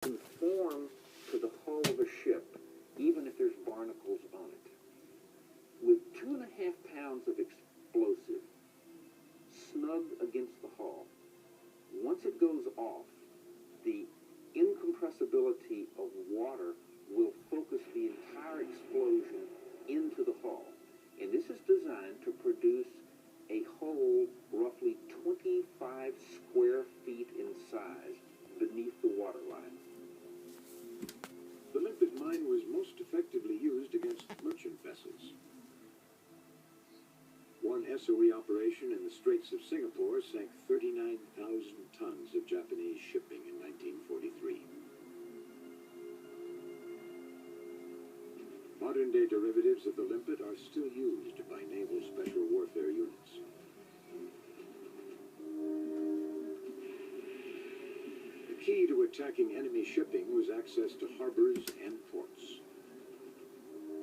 conform to the hull of a ship, even if there's barnacles on it. With 2.5 pounds of explosive snug against the hull, once it goes off, the incompressibility of water will focus the entire explosion into the hull. And this is designed to produce a hole roughly 25 square feet in size beneath the waterline. The limpet mine was most effectively used against merchant vessels. One SOE operation in the Straits of Singapore sank 39,000 tons of Japanese shipping in 1943. Modern-day derivatives of the limpet are still used by naval special warfare units. The key to attacking enemy shipping was access to harbors and ports.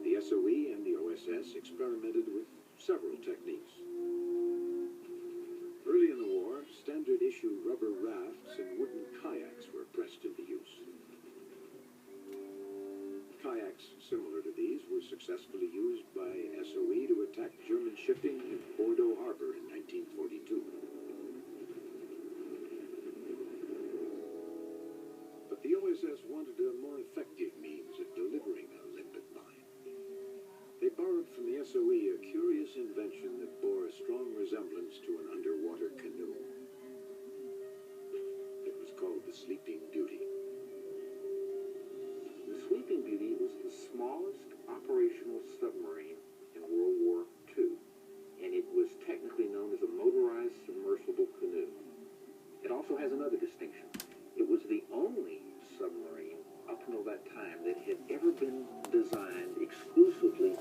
The SOE and the OSS experimented with several techniques. Early in the war, standard-issue rubber rafts and wooden kayaks were pressed into use. Kayaks similar to these were successfully used by SOE to attack German shipping in Bordeaux Harbor in 1942. But the OSS wanted a more effective means of delivering a limpet mine. They borrowed from the SOE a curious invention that bore a strong resemblance to an underwater canoe. It was called the Sleeping Beauty. The Sleeping Beauty was the smallest operational submarine in World War II, and it was technically known as a motorized submersible canoe. It also has another distinction. It was the only submarine up until that time that had ever been designed exclusively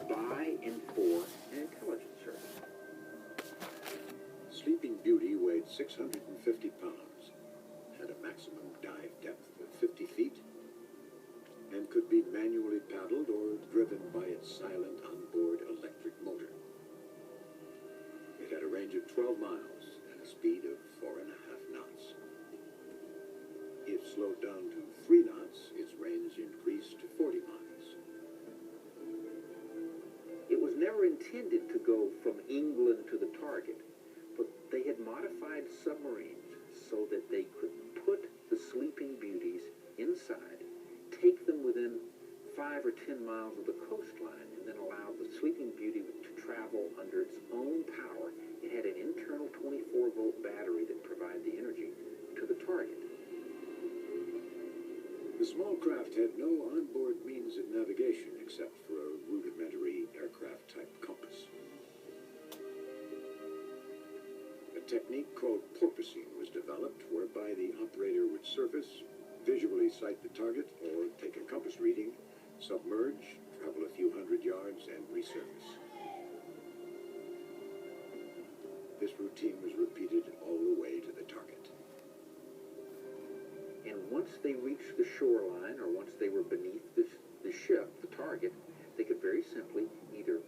by and for an intelligence service. Sleeping Beauty weighed 650 pounds, had a maximum dive depth of 50 feet, and could be manually paddled or driven by its silent onboard electric motor. It had a range of 12 miles and a speed of 4.5 knots. If slowed down to 3 knots, its range increased to 40 miles. It was never intended to go from England to the target, but they had modified submarines so that they could put the Sleeping Beauties inside, take them within 5 or 10 miles of the coastline, and then allow the Sleeping Beauty to travel under its own power. It had an internal 24-volt battery that provided the energy to the target. The small craft had no onboard means of navigation except for a rudimentary aircraft-type compass. A technique called porpoising was developed whereby the operator would surface, visually sight the target, or take a compass reading, submerge, travel a few hundred yards, and resurface. This routine was repeated all the way to the target. And once they reached the shoreline, or once they were beneath the ship, the target, they could very simply either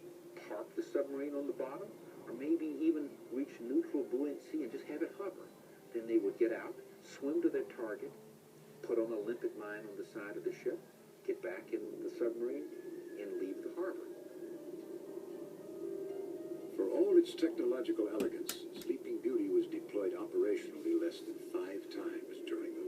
park the submarine on the bottom, or maybe even reach neutral buoyancy and just have it hover. Then they would get out, swim to their target, put on a limpet mine on the side of the ship, get back in the submarine, and leave the harbor. For all its technological elegance, Sleeping Beauty was deployed operationally less than 5 times during the